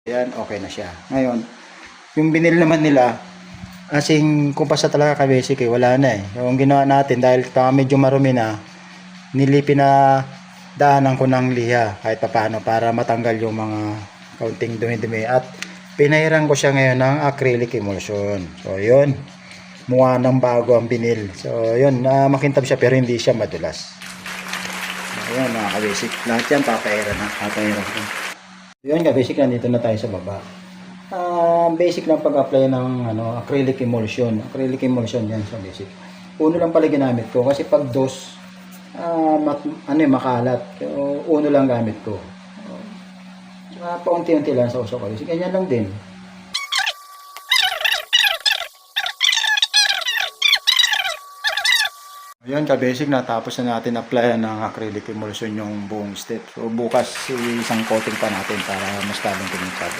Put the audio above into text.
Ayan, okay na siya. Ngayon, yung binil naman nila, asing kumpasa talaga ka-basic wala na eh. Yung ginawa natin, dahil medyo marumi na, daanan ko ng liha kahit paano para matanggal yung mga kaunting dumi-dumi. At pinahiran ko siya ngayon ng acrylic emulsion. So, yun. Mukha ng bago ang binil. So, yun. Makintab siya pero hindi siya madulas. Ayan mga ka-basic. Lahat yan papahiran na. Papahiran ko. Yun ka-basic, nandito na tayo sa baba. Basic lang pag-apply ng acrylic emulsion. Acrylic emulsion yan sa basic. Uno lang pala ginamit ko kasi pag dos makalat. So, uno lang gamit ko. Paunti-unti lang sa uso ko. Ganyan lang din. Ayan ka-basic, natapos na natin apply ng acrylic emulsion yung buong step. So bukas isang coating pa natin para mas lalong tumingkad.